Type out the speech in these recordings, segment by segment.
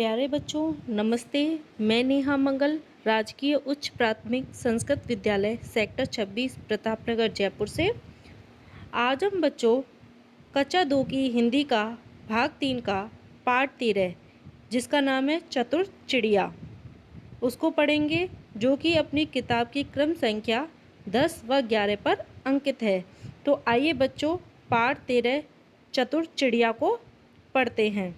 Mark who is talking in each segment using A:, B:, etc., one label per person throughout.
A: प्यारे बच्चों, नमस्ते। मैं नेहा मंगल, राजकीय उच्च प्राथमिक संस्कृत विद्यालय सेक्टर 26 प्रतापनगर जयपुर से। आज हम बच्चों कक्षा 2 की हिंदी का भाग 3 का पाठ 13 जिसका नाम है चतुर चिड़िया, उसको पढ़ेंगे, जो कि अपनी किताब की क्रम संख्या 10 व 11 पर अंकित है। तो आइए बच्चों, पाठ 13 चतुर चिड़िया को पढ़ते हैं।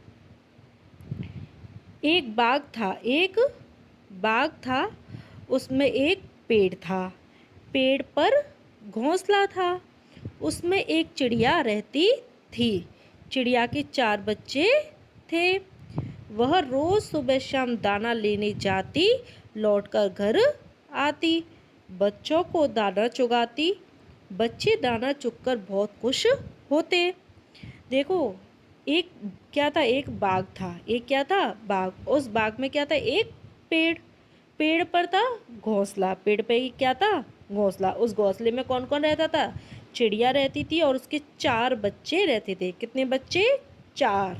A: एक बाग था, उसमें एक पेड़ था। पेड़ पर घोंसला था, उसमें एक चिड़िया रहती थी। चिड़िया के 4 बच्चे थे। वह रोज सुबह शाम दाना लेने जाती, लौटकर घर आती, बच्चों को दाना चुगाती। बच्चे दाना चुगकर बहुत खुश होते। देखो, एक क्या था, एक बाग था। एक क्या था, बाग। उस बाग में क्या था, एक पेड़। पेड़ पर था घोंसला। पेड़ पे ही क्या था, घोंसला। उस घोंसले में कौन कौन रहता था, चिड़िया रहती थी और उसके 4 बच्चे रहते थे। कितने बच्चे, 4।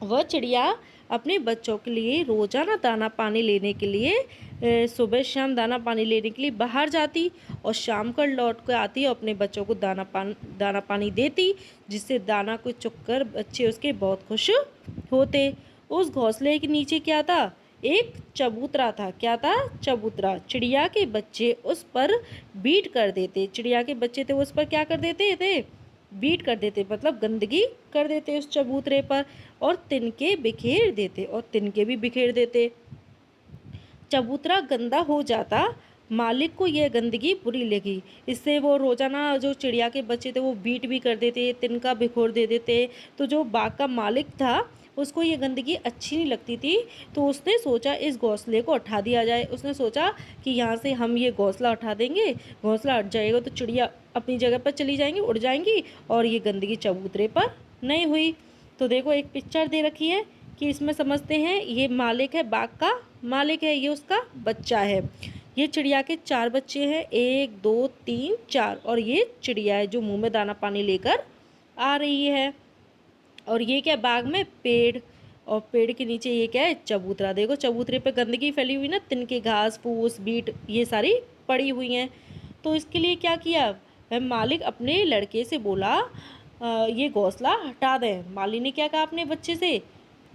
A: वह चिड़िया अपने बच्चों के लिए रोजाना दाना पानी लेने के लिए सुबह शाम दाना पानी लेने के लिए बाहर जाती और शाम को लौट कर आती और अपने बच्चों को दाना पानी देती, जिससे दाना को चुगकर बच्चे उसके बहुत खुश होते। उस घोंसले के नीचे क्या था, एक चबूतरा था। क्या था, चबूतरा। चिड़िया के बच्चे उस पर बीट कर देते। चिड़िया के बच्चे थे, उस पर क्या कर देते थे, बीट कर देते, मतलब गंदगी कर देते उस चबूतरे पर, और तिनके बिखेर देते, और तिनके भी बिखेर देते। चबूतरा गंदा हो जाता। मालिक को यह गंदगी बुरी लगी, इससे वो रोजाना जो चिड़िया के बच्चे थे वो बीट भी कर देते, तिनका बिखोर दे देते। तो जो बाग का मालिक था उसको ये गंदगी अच्छी नहीं लगती थी, तो उसने सोचा इस घोंसले को उठा दिया जाए। उसने सोचा कि यहाँ से हम ये घोंसला उठा देंगे, घोंसला हट जाएगा तो चिड़िया अपनी जगह पर चली जाएंगी, उड़ जाएंगी, और ये गंदगी चबूतरे पर नहीं हुई। तो देखो, एक पिक्चर दे रखी है कि इसमें समझते हैं, ये मालिक है, बाग का मालिक है, ये उसका बच्चा है। ये चिड़िया के 4 बच्चे हैं, 1 2 3 4, और ये चिड़िया है जो मुंह में दाना पानी लेकर आ रही है। और ये क्या, बाग में पेड़, और पेड़ के नीचे ये क्या है, चबूतरा। देखो चबूतरे पे गंदगी फैली हुई ना, तिनके, घास फूस, बीट ये सारी पड़ी हुई हैं। तो इसके लिए क्या किया, वह मालिक अपने लड़के से बोला, ये घोंसला हटा दें। माली ने क्या कहा अपने बच्चे से,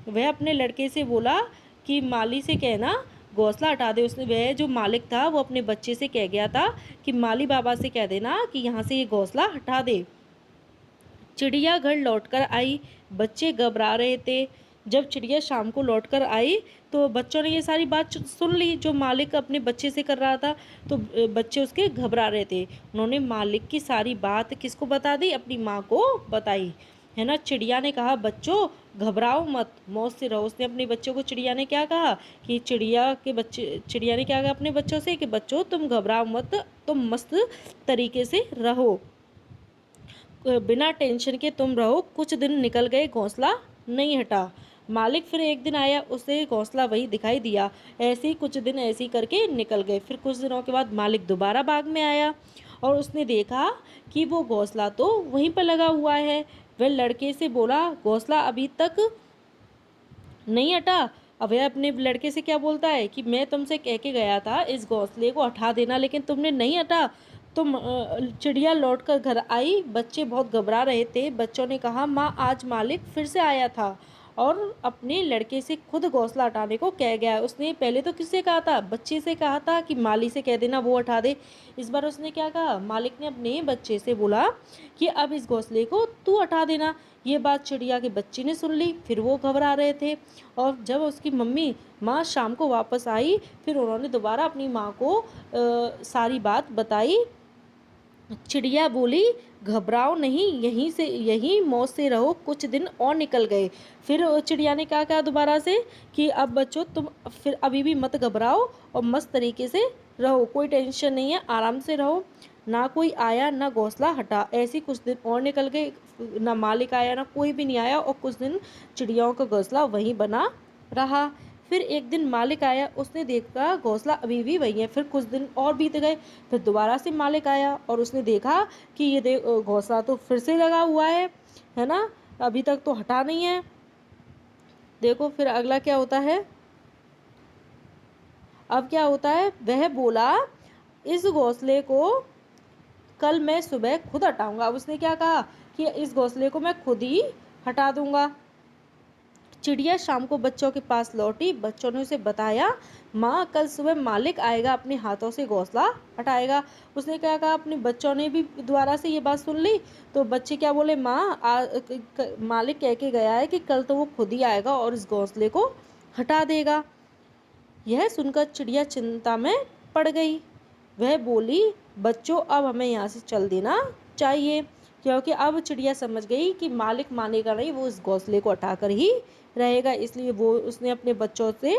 A: वह अपने लड़के से बोला कि माली से कहना घोंसला हटा दे। उसने, वह जो मालिक था वो अपने बच्चे से कह गया था कि माली बाबा से कह देना कि यहाँ से ये घोंसला हटा दे। चिड़िया घर लौटकर आई, बच्चे घबरा रहे थे। जब चिड़िया शाम को लौटकर आई तो बच्चों ने ये सारी बात सुन ली जो मालिक अपने बच्चे से कर रहा था। तो बच्चे उसके घबरा रहे थे। उन्होंने मालिक की सारी बात किसको बता दी, अपनी माँ को बताई, है ना। चिड़िया ने कहा, बच्चों घबराओ मत, मौज से रहो। उसने अपने बच्चों को, चिड़िया ने क्या कहा कि चिड़िया ने क्या कहा अपने बच्चों से कि बच्चों तुम घबराओ मत, तुम मस्त तरीके से रहो, बिना टेंशन के तुम रहो। कुछ दिन निकल गए, घोंसला नहीं हटा। मालिक फिर एक दिन आया, उसे घोंसला वही दिखाई दिया। ऐसे ही कुछ दिन ऐसे ही करके निकल गए। फिर कुछ दिनों के बाद मालिक दोबारा बाग में आया और उसने देखा कि वो घोंसला तो वहीं पर लगा हुआ है। वह लड़के से बोला, घोंसला अभी तक नहीं हटा। अब वह अपने लड़के से क्या बोलता है कि मैं तुमसे कह के गया था इस घोंसले को हटा देना, लेकिन तुमने नहीं हटा। तुम चिड़िया लौटकर घर आई, बच्चे बहुत घबरा रहे थे। बच्चों ने कहा, माँ आज मालिक फिर से आया था और अपने लड़के से खुद घोंसला हटाने को कह गया। उसने पहले तो किससे कहा था, बच्चे से कहा था कि माली से कह देना वो हटा दे। इस बार उसने क्या कहा, मालिक ने अपने बच्चे से बोला कि अब इस घोंसले को तू हटा देना। ये बात चिड़िया के बच्चे ने सुन ली, फिर वो घबरा रहे थे। और जब उसकी माँ शाम को वापस आई, फिर उन्होंने दोबारा अपनी माँ को सारी बात बताई। चिड़िया बोली, घबराओ नहीं, यहीं मौज से रहो। कुछ दिन और निकल गए। फिर चिड़िया ने क्या कहा दोबारा से कि अब बच्चों तुम फिर अभी भी मत घबराओ और मस्त तरीके से रहो, कोई टेंशन नहीं है, आराम से रहो। ना कोई आया ना घोंसला हटा। ऐसे कुछ दिन और निकल गए, ना मालिक आया ना कोई भी नहीं आया, और कुछ दिन चिड़ियाओं का घोंसला वहीं बना रहा। फिर एक दिन मालिक आया, उसने देखा घोंसला अभी भी वही है। फिर कुछ दिन और बीत गए, फिर दोबारा से मालिक आया और उसने देखा कि ये घोंसला तो फिर से लगा हुआ है ना, अभी तक तो हटा नहीं है। देखो फिर अगला क्या होता है। अब क्या होता है, वह बोला इस घोंसले को कल मैं सुबह खुद हटाऊंगा। अब उसने क्या कहा कि इस घोंसले को मैं खुद ही हटा दूंगा। चिड़िया शाम को बच्चों के पास लौटी। बच्चों ने उसे बताया, माँ कल सुबह मालिक आएगा, अपने हाथों से घोंसला हटाएगा। उसने क्या कहा, अपने बच्चों ने भी दोबारा से ये बात सुन ली। तो बच्चे क्या बोले, माँ मालिक कह के गया है कि कल तो वो खुद ही आएगा और इस घोंसले को हटा देगा। यह सुनकर चिड़िया चिंता में पड़ गई। वह बोली, बच्चों अब हमें यहाँ से चल देना चाहिए, क्योंकि अब चिड़िया समझ गई कि मालिक मानेगा नहीं, वो इस घोंसले को हटाकर ही रहेगा। इसलिए वो उसने अपने बच्चों से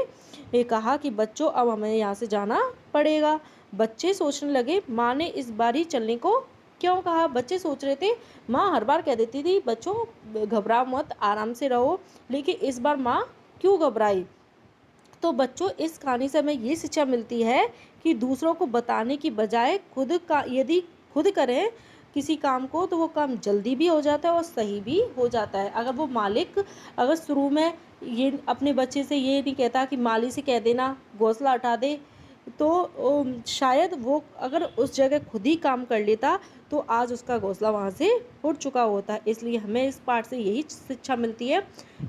A: ये कहा कि बच्चों अब हमें यहाँ से जाना पड़ेगा। बच्चे सोचने लगे, माँ ने इस बार ही चलने को क्यों कहा। बच्चे सोच रहे थे, माँ हर बार कह देती थी बच्चों घबराओ मत, आराम से रहो, लेकिन इस बार माँ क्यों घबराई। तो बच्चों इस कहानी से हमें ये शिक्षा मिलती है कि दूसरों को बताने की बजाय यदि खुद करें किसी काम को तो वो काम जल्दी भी हो जाता है और सही भी हो जाता है। अगर वो मालिक अगर शुरू में ये अपने बच्चे से ये नहीं कहता कि माली से कह देना घोंसला हटा दे, तो शायद वो अगर उस जगह खुद ही काम कर लेता तो आज उसका घोंसला वहाँ से उड़ चुका होता है। इसलिए हमें इस पाठ से यही शिक्षा मिलती है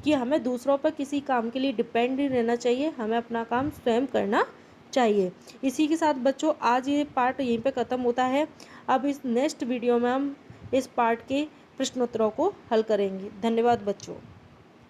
A: कि हमें दूसरों पर किसी काम के लिए डिपेंड नहीं रहना चाहिए, हमें अपना काम स्वयं करना चाहिए। इसी के साथ बच्चों आज ये पार्ट यहीं पे ख़त्म होता है। अब इस नेक्स्ट वीडियो में हम इस पार्ट के प्रश्नोत्तरों को हल करेंगे। धन्यवाद बच्चों।